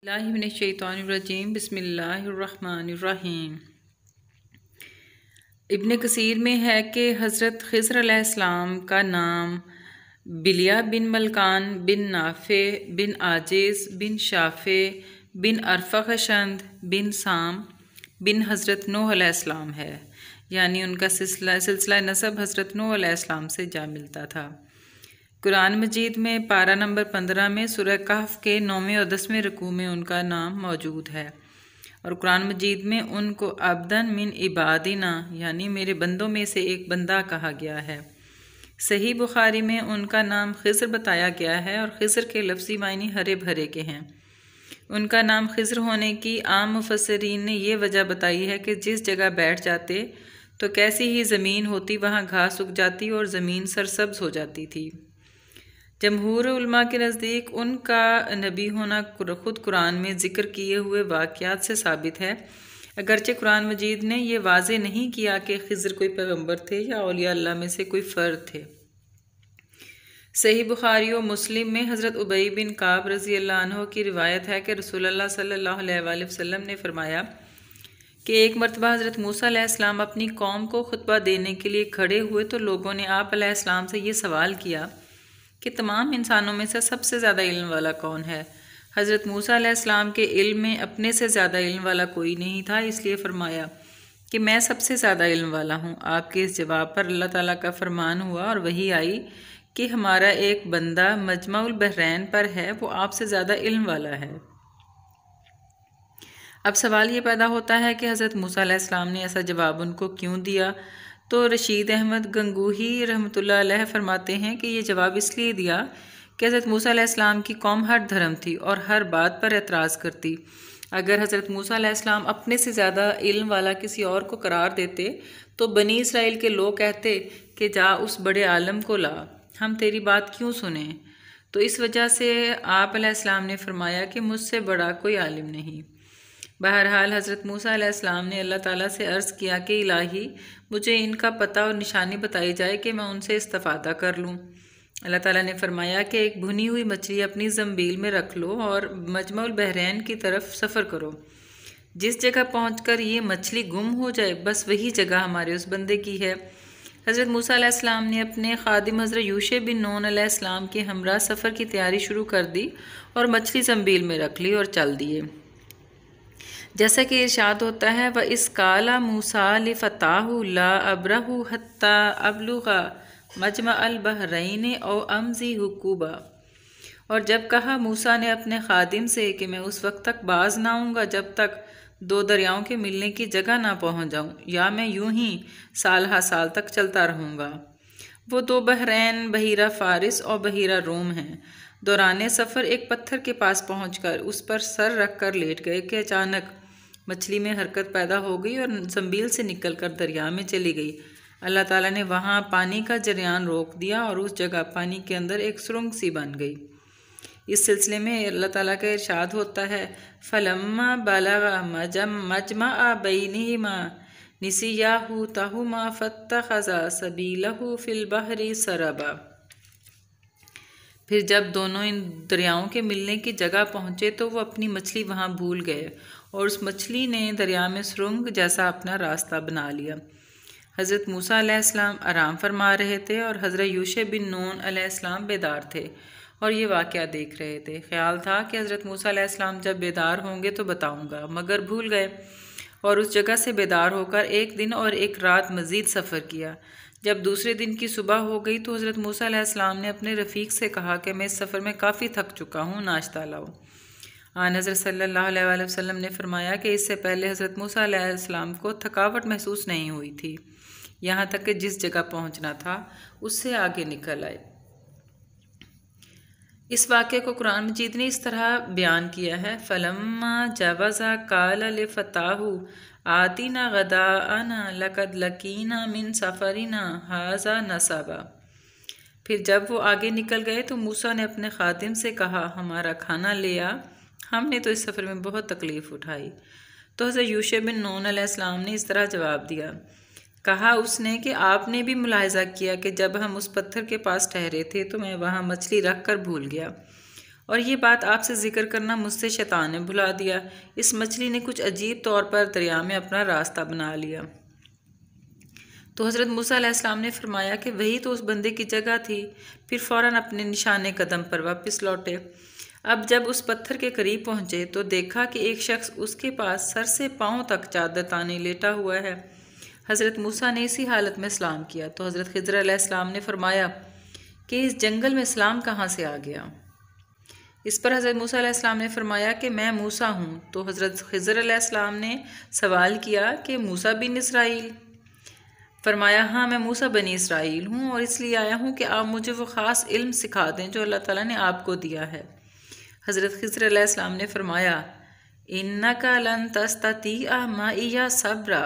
बिस्मिल्लाहिर्रहमानिर्रहीम बिस्मिल्लाहिर्रहमानिर्रहीम। इब्न कसीर में है कि हज़रत ख़िज़र अलैहिस्सलाम का नाम बिलिया बिन मलकान बिन नाफ़े बिन आजिज़ बिन शाफ़े बिन अरफ़ख़शंद बिन साम बिन हज़रत नूह अलैहिस्सलाम है, यानी उनका सिलसिला नसब हज़रत नूह अलैहिस्सलाम से जा मिलता था। कुरान मजीद में पारा नंबर 15 में सूरह कहफ के 9वें और 10वें रुकू में उनका नाम मौजूद है और कुरान मजीद में उनको अब्दन मिन इबादिना यानी मेरे बंदों में से एक बंदा कहा गया है। सही बुखारी में उनका नाम ख़िज़र बताया गया है और ख़िज़र के लफ्ज़ी मायने हरे भरे के हैं। उनका नाम ख़िज़र होने की आम मुफस्सिरीन ने यह वजह बताई है कि जिस जगह बैठ जाते तो कैसी ही ज़मीन होती वहाँ घास उग जाती और ज़मीन सरसब्ज़ हो जाती थी। जमहूर उलमा के नज़दीक उनका नबी होना खुद कुरान में ज़िक्र किए हुए वाक़यात से साबित है, अगरचे कुरान मजीद ने यह वाज़े नहीं किया कि ख़िज़र कोई पैगंबर थे या औलिया अल्लाह में से कोई फ़र्द थे। सही बुखारी और मुस्लिम में हज़रत उबई बिन काब रज़ी अल्लाह अन्हु की रिवायत है कि रसूलुल्लाह सल्लल्लाहु अलैहि वसल्लम ने फरमाया कि एक मरतबा हज़रत मूसा अलैहिस्सलाम अपनी कौम को खुतबा देने के लिए खड़े हुए तो लोगों ने आप अलैहिस्सलाम से ये सवाल किया कि तमाम इंसानों में से सबसे ज़्यादा इल्म वाला कौन है। हज़रत मूसा अलैहिस्सलाम के इल्म में अपने से ज़्यादा इल्म वाला कोई नहीं था, इसलिए फरमाया कि मैं सबसे ज़्यादा इल्म वाला हूँ। आपके इस जवाब पर अल्लाह ताला का फरमान हुआ और वही आई कि हमारा एक बंदा मजमाउल बहरैन पर है, वो आपसे ज़्यादा इल्म वाला है। अब सवाल ये पैदा होता है कि हज़रत मूसा अलैहिस्सलाम ने ऐसा जवाब उनको क्यों दिया। तो रशीद अहमद गंगूही रहमतुल्लाह अलैह फरमाते हैं कि ये जवाब इसलिए दिया कि हज़रत मूसा अलैहिस्सलाम की कौम हर धर्म थी और हर बात पर एतराज़ करती। अगर हज़रत मूसा अलैहिस्सलाम अपने से ज़्यादा इल्म वाला किसी और को करार देते तो बनी इसराइल के लोग कहते कि जा उस बड़े आलम को ला, हम तेरी बात क्यों सुने। तो इस वजह से आप अलैहिस्सलाम ने फरमाया कि मुझसे बड़ा कोई आलिम नहीं। बहरहाल हज़रत मूसा अलैहिस्सलाम ने अल्लाह ताला से अर्ज़ किया कि इलाही मुझे इनका पता और निशानी बताई जाए कि मैं उनसे इस्तिफ़ादा कर लूँ। अल्लाह ताला ने फरमाया कि एक भुनी हुई मछली अपनी ज़ंबील में रख लो और मजमुल बहरैन की तरफ सफ़र करो। जिस जगह पहुँचकर ये मछली गुम हो जाए बस वही जगह हमारे उस बंदे की है। हज़रत मूसा अलैहिस्सलाम ने अपने खादिम हज़रत यूशे बिन नून अलैहिस्सलाम के हमरा सफ़र की तैयारी शुरू कर दी और मछली ज़ंबील में रख ली और चल दिए। जैसा कि इरशाद होता है व इस काला मूसा लिफ़ताहु ला अब्रहु हत्ता अबलुगा मजमा अल बहरैन औ अमज़ी हुकूबा। और जब कहा मूसा ने अपने खादिम से कि मैं उस वक्त तक बाज ना आऊँगा जब तक दो दरियाओं के मिलने की जगह ना पहुँच जाऊँ, या मैं यूं ही साल हा साल तक चलता रहूँगा। वो दो बहरैन बहीरा फ़ारिस और बहीरा रोम हैं। दौरान सफ़र एक पत्थर के पास पहुंचकर उस पर सर रख कर लेट गए कि अचानक मछली में हरकत पैदा हो गई और ज़ंबील से निकलकर दरिया में चली गई। अल्लाह ताला ने वहाँ पानी का जरियान रोक दिया और उस जगह पानी के अंदर एक सुरंग सी बन गई। इस सिलसिले में अल्लाह ताला का इरशाद होता है फलम्मा बलगा मजमा बैनिहिमा निसियाहु तहुमा फत्तखज़ा सबीलहु फिल बहरी सरबा। फिर जब दोनों इन दरियाओं के मिलने की जगह पहुँचे तो वो अपनी मछली वहाँ भूल गए और उस मछली ने दरिया में सुरंग जैसा अपना रास्ता बना लिया। हज़रत मूसा अलैहिस्सलाम आराम फरमा रहे थे और हज़रत यूशे बिन नून अलैहिस्सलाम बेदार थे और ये वाक़या देख रहे थे। ख्याल था कि हज़रत मूसा अलैहिस्सलाम जब बेदार होंगे तो बताऊँगा, मगर भूल गए और उस जगह से बेदार होकर एक दिन और एक रात मज़ीद सफ़र किया। जब दूसरे दिन की सुबह हो गई तो हज़रत मूसा अलैहिस्सलाम ने अपने रफ़ीक से कहा कि मैं इस सफ़र में काफ़ी थक चुका हूँ, नाश्ता लाओ। आन हज़रत सल्लल्लाहु अलैहि वसल्लम ने फरमाया कि इससे पहले हज़रत मूसा अलैहिस्सलाम को थकावट महसूस नहीं हुई थी, यहाँ तक कि जिस जगह पहुँचना था उससे आगे निकल आए। इस वाक़े को कुरान मजीद ने इस तरह बयान किया है फलम्मा जवज़ा काल लिफ़ताहु आतिना गदाअना लक़द लकीना मिन सफ़रिना हाज़ा नसबा। फिर जब वो आगे निकल गए तो मूसा ने अपने खादिम से कहा हमारा खाना ले आ, हमने तो इस सफ़र में बहुत तकलीफ़ उठाई। तो हज़रत यूशे बिन नून अलैहिस्सलाम ने इस तरह जवाब दिया, कहा उसने कि आपने भी मुलाहिज़ा किया कि जब हम उस पत्थर के पास ठहरे थे तो मैं वहाँ मछली रख कर भूल गया और ये बात आपसे जिक्र करना मुझसे शैतान ने भुला दिया। इस मछली ने कुछ अजीब तौर पर दरिया में अपना रास्ता बना लिया। तो हज़रत मूसा अलैहिस्सलाम ने फरमाया कि वही तो उस बंदे की जगह थी। फिर फ़ौरन अपने निशाने कदम पर वापस लौटे। अब जब उस पत्थर के करीब पहुँचे तो देखा कि एक शख्स उसके पास सर से पाँव तक चादर ताने लेटा हुआ है। हज़रत मूसा ने इसी हालत में सलाम किया तो हज़रत खिज़र अलैहिस्सलाम ने फरमाया कि इस जंगल में सलाम कहाँ से आ गया। इस पर हज़रत मूसा अलैहिस्सलाम ने फरमाया कि मैं मूसा हूँ। तो हज़रत खिज़र अलैहिस्सलाम ने सवाल किया कि मूसा बिन इसराइल? फरमाया हाँ, मैं मूसा बनी इसराइल हूँ और इसलिए आया हूँ कि आप मुझे वो ख़ास इल्म सिखा दें जो अल्लाह ताला ने आपको दिया है। हज़रत खिज़र अलैहिस्सलाम ने फरमाया इन्नका लन तस्ततीअ मइया सब्रा,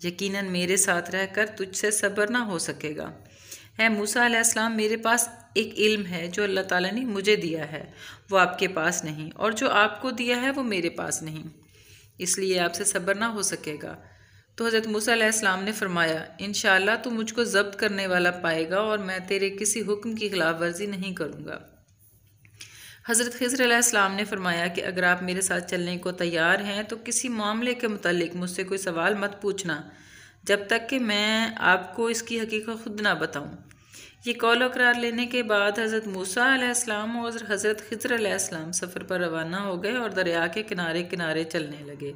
यकीनन मेरे साथ रहकर तुझसे सब्र ना हो सकेगा। है मूसा अलैहिस्सलाम, मेरे पास एक इल्म है जो अल्लाह ताला ने मुझे दिया है, वो आपके पास नहीं, और जो आपको दिया है वो मेरे पास नहीं, इसलिए आपसे सब्र ना हो सकेगा। तो हज़रत मूसा अलैहिस्सलाम ने फरमाया इंशाअल्लाह तू मुझको ज़ब्त करने वाला पाएगा और मैं तेरे किसी हुक्म की खिलाफ वर्जी नहीं करूँगा। हज़रत खिज़र अलैहिस्सलाम ने फरमाया कि अगर आप मेरे साथ चलने को तैयार हैं तो किसी मामले के मुतालिक मुझसे कोई सवाल मत पूछना जब तक कि मैं आपको इसकी हकीकत खुद ना बताऊं। ये कौल करार लेने के बाद हज़रत मूसा अलैहिस्सलाम और हज़रत खिज़र अलैहिस्सलाम सफ़र पर रवाना हो गए और दरिया के किनारे किनारे चलने लगे।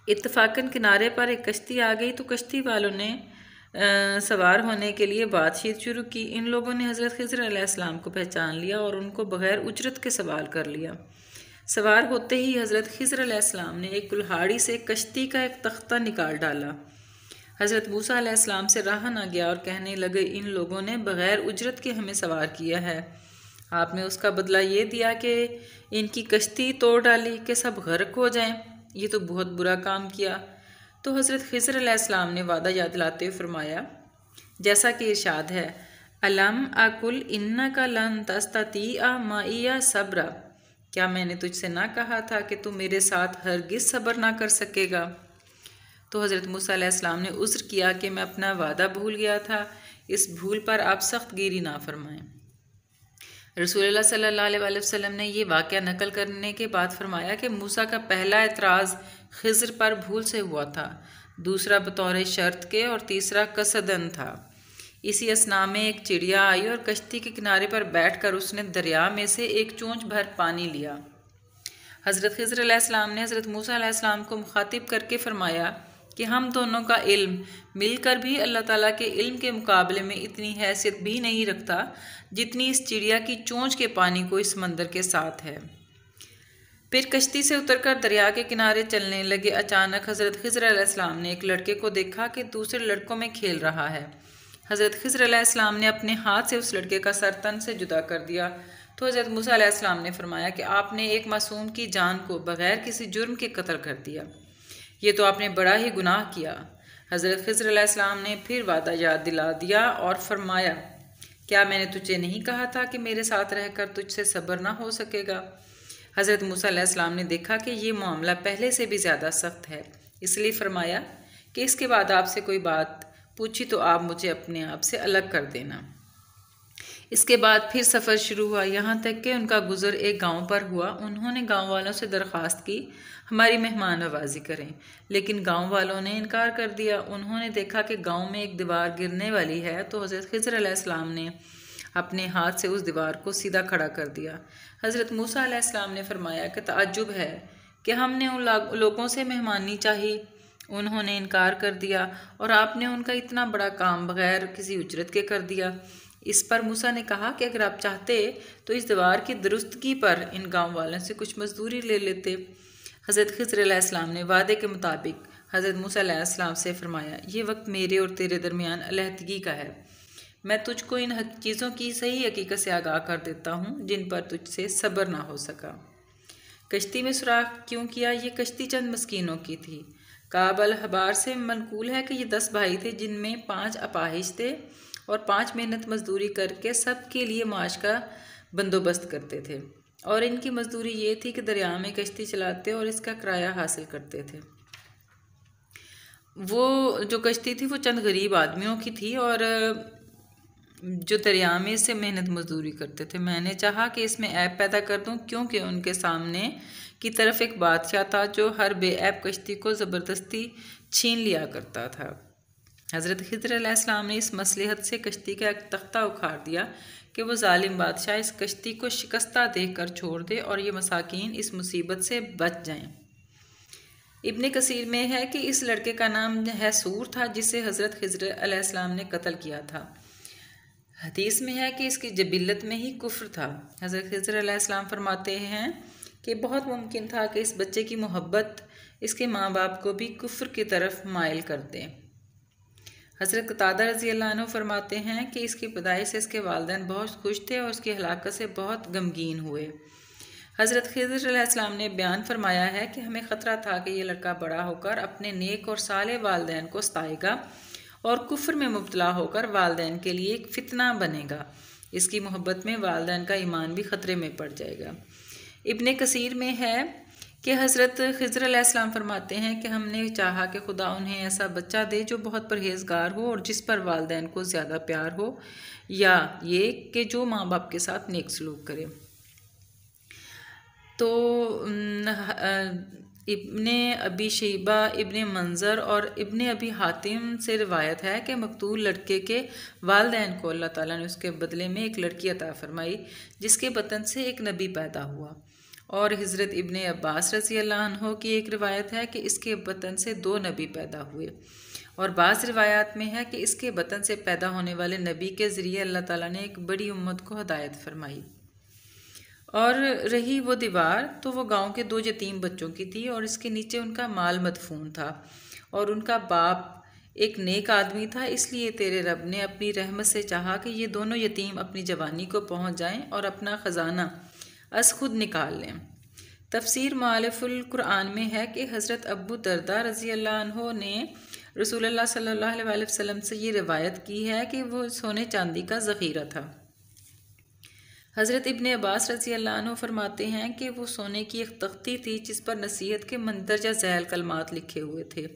इत्तफाकन किनारे पर एक कश्ती आ गई तो कश्ती वालों ने सवार होने के लिए बातचीत शुरू की। इन लोगों ने हज़रत खिज़र अलैहिस्सलाम को पहचान लिया और उनको बग़ैर उजरत के सवाल कर लिया। सवार होते ही हज़रत खिज़र अलैहिस्सलाम ने एक कुल्हाड़ी से कश्ती का एक तख्ता निकाल डाला। हज़रत मूसा अलैहिस्सलाम से रहा ना गया और कहने लगे इन लोगों ने बग़ैर उजरत के हमें सवार किया है, आपने उसका बदला ये दिया कि इनकी कश्ती तोड़ डाली कि सब गर्क हो जाएं। ये तो बहुत बुरा काम किया। तो हज़रत खिज़र अलैहिस्सलाम ने वादा याद दिलाते हुए फरमाया जैसा कि इरशाद है अलम अकुल इन्नका लन तस्ततीअ मइया सब्रा, क्या मैंने तुझसे ना कहा था कि तू मेरे साथ हरगिज़ सब्र ना कर सकेगा। तो हज़रत मूसा अलैहिस्सलाम ने उज़्र किया कि मैं अपना वादा भूल गया था, इस भूल पर आप सख्त गिरी ना फरमाएं। रसूलुल्लाह सल्लल्लाहु अलैहि वसल्लम ने यह वाक़या नकल करने के बाद फरमाया कि मूसा का पहला एतराज़ खिज़र पर भूल से हुआ था, दूसरा बतौर शर्त के और तीसरा कसदन था। इसी असना में एक चिड़िया आई और कश्ती के किनारे पर बैठकर उसने दरिया में से एक चोंच भर पानी लिया। हज़रत खिज़र अलैहिस्सलाम ने हज़रत मूसा अलैहिस्सलाम को मुखातिब करके फरमाया कि हम दोनों का इल्म मिलकर भी अल्लाह ताला के इल्म के मुकाबले में इतनी हैसियत भी नहीं रखता जितनी इस चिड़िया की चोंच के पानी को इस समंदर के साथ है। फिर कश्ती से उतरकर दरिया के किनारे चलने लगे। अचानक हज़रत खिज़र अलैहिस्सलाम ने एक लड़के को देखा कि दूसरे लड़कों में खेल रहा है। हज़रत खिज़र अलैहिस्सलाम ने अपने हाथ से उस लड़के का सर तन से जुदा कर दिया। तो हज़रत मूसा अलैहिस्सलाम ने फरमाया कि आपने एक मासूम की जान को बग़ैर किसी जुर्म के कत्ल कर दिया, ये तो आपने बड़ा ही गुनाह किया। हज़रत खिज़र अलैहिस्सलाम ने फिर वादा याद दिला दिया और फरमाया क्या मैंने तुझे नहीं कहा था कि मेरे साथ रहकर तुझसे सब्र ना हो सकेगा। हज़रत मूसा अलैहिस्सलाम ने देखा कि ये मामला पहले से भी ज़्यादा सख्त है, इसलिए फरमाया कि इसके बाद आपसे कोई बात पूछी तो आप मुझे अपने आप से अलग कर देना। इसके बाद फिर सफ़र शुरू हुआ, यहाँ तक कि उनका गुज़र एक गांव पर हुआ। उन्होंने गांव वालों से दरख्वास्त की हमारी मेहमान नवाजी करें, लेकिन गांव वालों ने इनकार कर दिया। उन्होंने देखा कि गांव में एक दीवार गिरने वाली है तो हज़रत खिज़र अलैहिस्सलाम ने अपने हाथ से उस दीवार को सीधा खड़ा कर दिया। हज़रत मूसा अलैहिस्सलाम ने फरमाया कि ताज्जुब है कि हमने उन लोगों से मेहमानी चाही, उन्होंने इनकार कर दिया और आपने उनका इतना बड़ा काम बग़ैर किसी उजरत के कर दिया। इस पर मूसा ने कहा कि अगर आप चाहते तो इस दीवार की दुरुस्तगी पर इन गांव वालों से कुछ मजदूरी ले लेते। हज़रत खिज़र अलैहिस्सलाम ने वादे के मुताबिक हज़रत मूसा अलैहिस्सलाम से फरमाया ये वक्त मेरे और तेरे दरमियान अलहदगी का है, मैं तुझको इन चीज़ों की सही हकीकत से आगाह कर देता हूँ जिन पर तुझसे सब्र ना हो सका। कश्ती में सुराख क्यों किया? ये कश्ती चंद मस्कीनों की थी। काब अल हबार से मनकूल है कि ये 10 भाई थे जिनमें 5 अपाहिज थे और 5 मेहनत मजदूरी करके सब के लिए माश का बंदोबस्त करते थे, और इनकी मजदूरी ये थी कि दरिया में कश्ती चलाते और इसका किराया हासिल करते थे। वो जो कश्ती थी वो चंद गरीब आदमियों की थी और जो दरिया में से मेहनत मजदूरी करते थे। मैंने चाहा कि इसमें ऐब पैदा कर दूं, क्योंकि उनके सामने की तरफ एक बादशाह था जो हर बेऐब कश्ती को ज़बरदस्ती छीन लिया करता था। हज़रत खिज़र अलैहिस्सलाम ने इस मसलहत से कश्ती का एक तख्ता उखाड़ दिया कि वो जालिम बादशाह इस कश्ती को शिकस्ता देकर छोड़ दे और ये मसाकीन इस मुसीबत से बच जाएं। इब्ने कसीर में है कि इस लड़के का नाम हैसूर था, जिसे हज़रत खिज़र अलैहिस्सलाम ने कत्ल किया था। हदीस में है कि इसकी जबिल्लत में ही कुफ्र था। हज़रत खिज़र अलैहिस्सलाम फरमाते हैं कि बहुत मुमकिन था कि इस बच्चे की मोहब्बत इसके माँ बाप को भी कुफ्र की तरफ माइल कर दें। हज़रत कतादा रज़ी अल्लाह अन्हु फरमाते हैं कि इसकी पैदाइश से इसके वालिदैन बहुत खुश थे और उसकी हलाकत से बहुत गमगीन हुए। हज़रत खिज़र अलैहिस्सलाम ने बयान फरमाया है कि हमें ख़तरा था कि यह लड़का बड़ा होकर अपने नेक और साले वालिदैन को सताएगा और कुफ्र में मुब्तला होकर वालिदैन के लिए एक फितना बनेगा। इसकी मोहब्बत में वालिदैन का ईमान भी ख़तरे में पड़ जाएगा। इब्ने कसीर में है कि हज़रत खिज़र अलैहिस्सलाम फरमाते हैं कि हमने चाहा कि खुदा उन्हें ऐसा बच्चा दे जो बहुत परहेज़गार हो और जिस पर वालिदैन को ज़्यादा प्यार हो, या ये कि जो माँ बाप के साथ नेक सलूक करे। तो इब्ने अबी शैबा, इब्ने मंजर और इब्ने अबी हातिम से रिवायत है कि मकतूल लड़के के वालिदैन को अल्लाह ताला ने उसके बदले में एक लड़की अता फरमाई जिसके बतन से एक नबी पैदा हुआ। और हज़रत इब्ने अब्बास रज़ी अल्लाह अन्हो की एक रिवायत है कि इसके बतन से 2 नबी पैदा हुए। और बाज़ रिवायात में है कि इसके बतन से पैदा होने वाले नबी के ज़रिए अल्लाह ताला ने एक बड़ी उम्मत को हदायत फरमाई। और रही वो दीवार, तो वो गांव के 2 यतीम बच्चों की थी और इसके नीचे उनका माल मदफून था और उनका बाप एक नेक आदमी था। इसलिए तेरे रब ने अपनी रहमत से चाहा कि ये दोनों यतीम अपनी जवानी को पहुंच जाएं और अपना ख़जाना अस खुद निकाल लें। तफसीर मुआलिफुल कुरान में है कि हज़रत अबू दरदा रज़ी अल्लाह अन्हो ने रसूलुल्लाह सल्लल्लाहु अलैहि वसल्लम से ये रिवायत की है कि वो सोने चांदी का ज़ख़ीरा था। हज़रत इब्ने अब्बास रज़ी अल्लाह अन्हु फरमाते हैं कि वो सोने की एक तख्ती थी जिस पर नसीहत के मंदरजा ज़ैल कलमात लिखे हुए थे।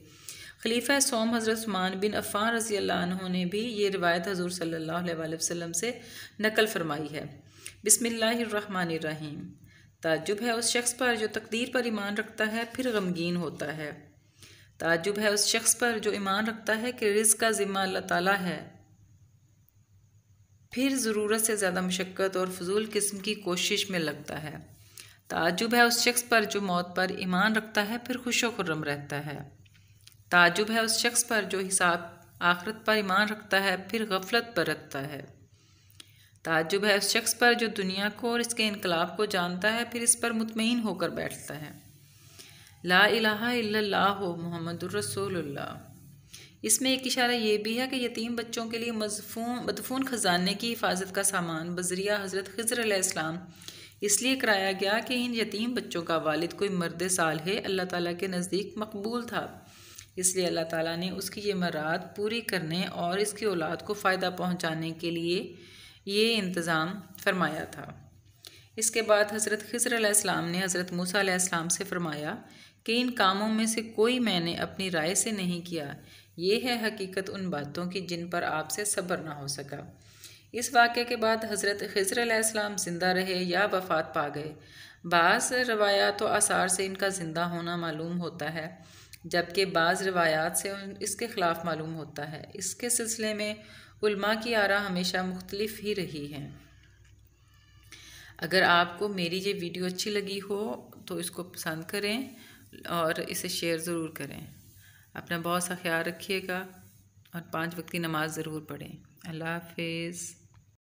खलीफा सोम हज़रत उस्मान बिन अफ़्फ़ान रज़ी अल्लाह अन्हु ने भी ये रिवायत हज़ूर सल्लल्लाहु अलैहि वसल्लम से नकल फरमाई है। बिस्मिल्लाहिर्रहमानिर्रहीम। ताज्जुब है उस शख्स पर जो तकदीर पर ईमान रखता है फिर गमगीन होता है। ताज्जुब है उस शख्स पर जो ईमान रखता है कि रिज़्क़ का ज़िम्मा अल्लाह ताला है, फिर ज़रूरत से ज़्यादा मशक्क़त और फजूल किस्म की कोशिश में लगता है। ताज्जुब है उस शख्स पर जो मौत पर ईमान रखता है फिर खुशो खुर्रम रहता है। ताज्जुब है उस शख्स पर जो हिसाब आखिरत पर ईमान रखता है फिर गफलत बरतता है। ताज्जुब है उस शख्स पर जो दुनिया को और इसके इनकलाब को जानता है फिर इस पर मुतमईन होकर बैठता है। ला इलाहा इल्लल्लाह मुहम्मदुर रसूलुल्लाह। इसमें एक इशारा ये भी है कि यतीम बच्चों के लिए मदफून ख़जाने की हिफाजत का सामान बज़रिया हज़रत खिज़र अलैहिस्सलाम इसलिए कराया गया कि इन यतीम बच्चों का वालिद कोई मर्द सालिह अल्लाह ताला के नज़दीक मकबूल था। इसलिए अल्लाह ताला ने उसकी ये मराद पूरी करने और इसकी औलाद को फ़ायदा पहुँचाने के लिए ये इंतज़ाम फरमाया था। इसके बाद हज़रत खिज़र अलैहिस्सलाम ने हज़रत मूसा अलैहिस्सलाम से फरमाया कि इन कामों में से कोई मैंने अपनी राय से नहीं किया। ये है हकीकत उन बातों की जिन पर आपसे सब्र ना हो सका। इस वाक़े के बाद हज़रत खिज़र अलैहिस्सलाम ज़िंदा रहे या वफ़ात पा गए। बाज़ रवायात व आसार से इनका ज़िंदा होना मालूम होता है, जबकि बाज़ रवायात से इसके ख़िलाफ़ मालूम होता है। इसके सिलसिले में उलमा की आरा हमेशा मुख्तलिफ ही रही हैं। अगर आपको मेरी ये वीडियो अच्छी लगी हो तो इसको पसंद करें और इसे शेयर ज़रूर करें। अपना बहुत सा ख्याल रखिएगा और 5 वक्त की नमाज़ ज़रूर पढ़ें। अल्लाह हाफ़िज़।